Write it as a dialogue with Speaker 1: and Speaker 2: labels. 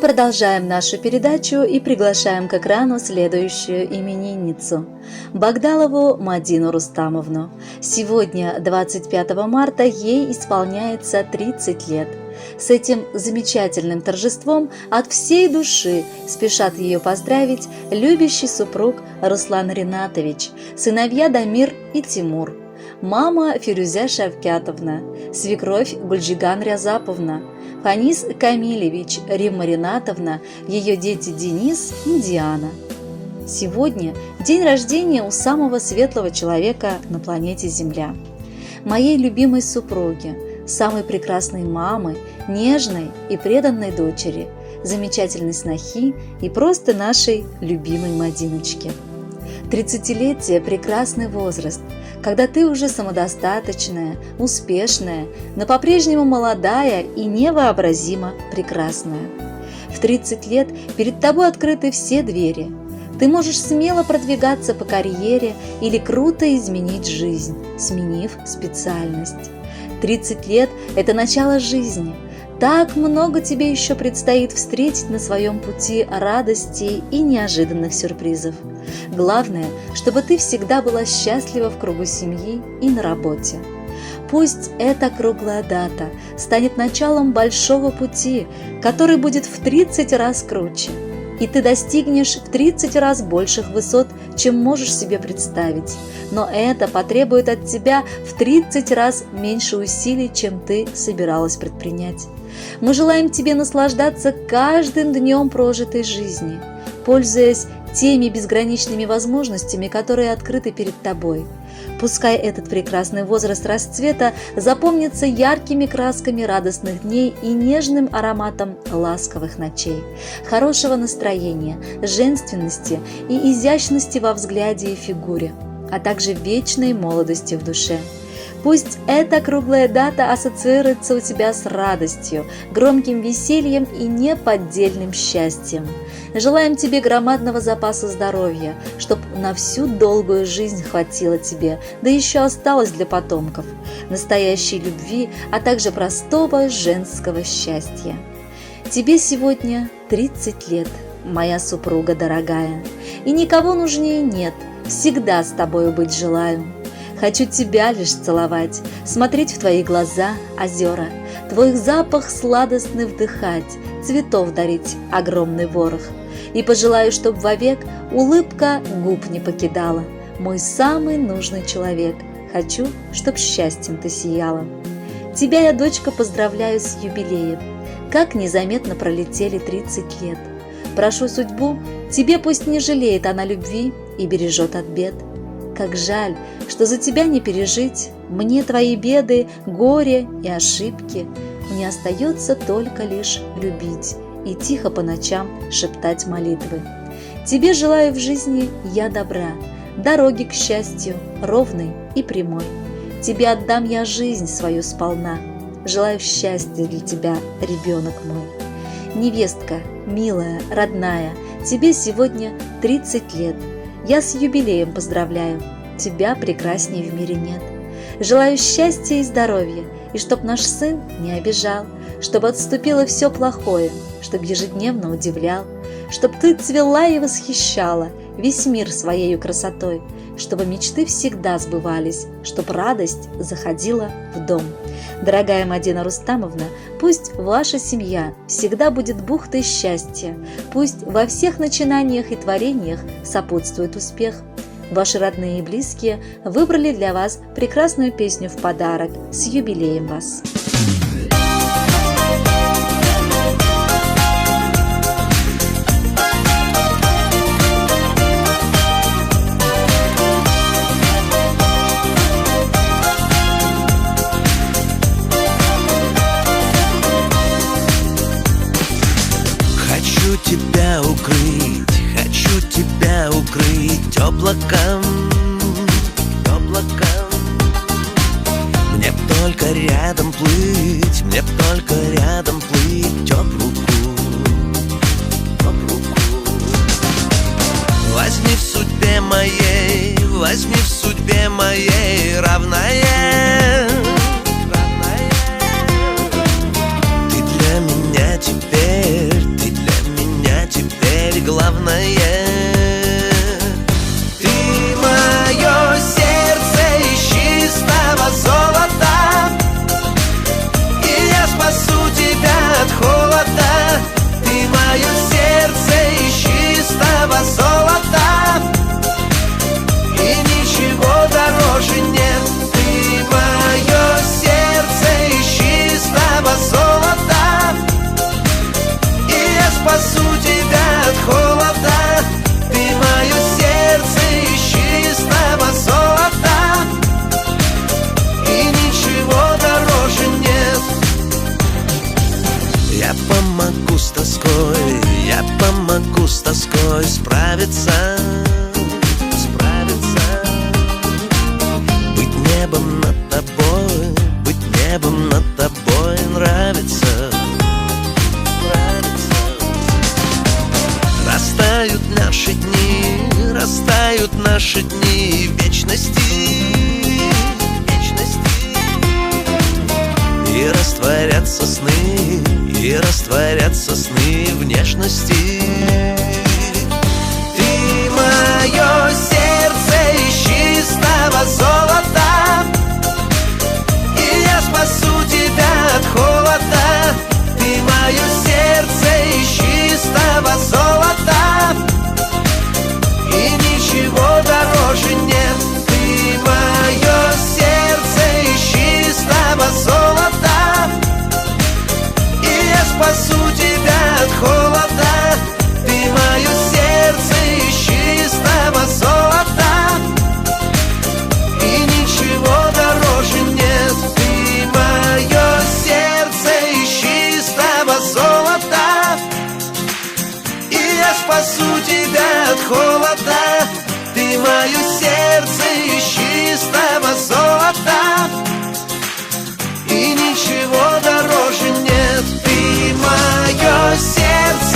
Speaker 1: продолжаем нашу передачу и приглашаем к экрану следующую именинницу – Багдалову Мадину Рустамовну. Сегодня, 25 марта, ей исполняется 30 лет. С этим замечательным торжеством от всей души спешат ее поздравить любящий супруг Руслан Ринатович, сыновья Дамир и Тимур, мама Фирузя Шавкятовна, свекровь Гульжиган Рязаповна, Фанис Камилевич, Римма Ринатовна, ее дети Денис и Диана. Сегодня день рождения у самого светлого человека на планете Земля, моей любимой супруги, самой прекрасной мамы, нежной и преданной дочери, замечательной снохи и просто нашей любимой Мадиночки. 30-летие – прекрасный возраст, когда ты уже самодостаточная, успешная, но по-прежнему молодая и невообразимо прекрасная. В 30 лет перед тобой открыты все двери. Ты можешь смело продвигаться по карьере или круто изменить жизнь, сменив специальность. 30 лет – это начало жизни. Так много тебе еще предстоит встретить на своем пути радостей и неожиданных сюрпризов. Главное, чтобы ты всегда была счастлива в кругу семьи и на работе. Пусть эта круглая дата станет началом большого пути, который будет в 30 раз круче, и ты достигнешь в 30 раз больших высот, чем можешь себе представить. Но это потребует от тебя в 30 раз меньше усилий, чем ты собиралась предпринять. Мы желаем тебе наслаждаться каждым днем прожитой жизни, пользуясь теми безграничными возможностями, которые открыты перед тобой. Пускай этот прекрасный возраст расцвета запомнится яркими красками радостных дней и нежным ароматом ласковых ночей, хорошего настроения, женственности и изящности во взгляде и фигуре, а также вечной молодости в душе. Пусть эта круглая дата ассоциируется у тебя с радостью, громким весельем и неподдельным счастьем. Желаем тебе громадного запаса здоровья, чтобы на всю долгую жизнь хватило тебе, да еще осталось для потомков, настоящей любви, а также простого женского счастья. Тебе сегодня 30 лет, моя супруга дорогая, и никого нужнее нет, всегда с тобою быть желаю. Хочу тебя лишь целовать, смотреть в твои глаза, озера, твой запах сладостный вдыхать, цветов дарить огромный ворох. И пожелаю, чтоб вовек улыбка губ не покидала. Мой самый нужный человек, хочу, чтоб счастьем ты сияла. Тебя я, дочка, поздравляю с юбилеем. Как незаметно пролетели 30 лет. Прошу судьбу, тебе пусть не жалеет она любви и бережет от бед. Как жаль, что за тебя не пережить мне твои беды, горе и ошибки. Мне остается только лишь любить и тихо по ночам шептать молитвы. Тебе желаю в жизни я добра, дороги к счастью ровной и прямой. Тебе отдам я жизнь свою сполна, желаю счастья для тебя, ребенок мой. Невестка, милая, родная, тебе сегодня 30 лет. Я с юбилеем поздравляю, тебя прекрасней в мире нет. Желаю счастья и здоровья, и чтоб наш сын не обижал, чтобы отступило все плохое, чтоб ежедневно удивлял, чтоб ты цвела и восхищала весь мир своею красотой, чтобы мечты всегда сбывались, чтоб радость заходила в дом. Дорогая Мадина Рустамовна, пусть ваша семья всегда будет бухтой счастья, пусть во всех начинаниях и творениях сопутствует успех. Ваши родные и близкие выбрали для вас прекрасную песню в подарок. С юбилеем вас!
Speaker 2: Хочу тебя укрыть облаком. Мне б только рядом плыть, мне б только рядом плыть об руку. Возьми в судьбе моей равная. Ты для меня теперь, ты для главное. Ты мое сердце из чистого золота, и я спасу тебя от холода. Ты мое сердце из чистого золота, и ничего дороже нет. Ты мое сердце из чистого золота, и я спасу тебя от холода. Ты мое сердце из чистого золота, и ничего дороже нет. Я помогу с тоской, я помогу с тоской справиться, справиться. Быть небом над тобой, быть небом над тобой нравится, нравится. Растают наши дни, растают наши дни в вечности, вечности. И растворятся сны, и растворятся сны внешности. Ты мое сердце из чистого золота, и я спасу тебя от холода. Ты мое сердце из чистого золота, и ничего дороже нет. Ты мое сердце из чистого золота, и я спасу тебя от холода. Ты мое сердце из чистого золота, и ничего дороже нет. Ты мое сердце из чистого золота, и я спасу тебя от холода. Ты мое сердце из чистого золота, и ничего дороже нет. Ты мое сердце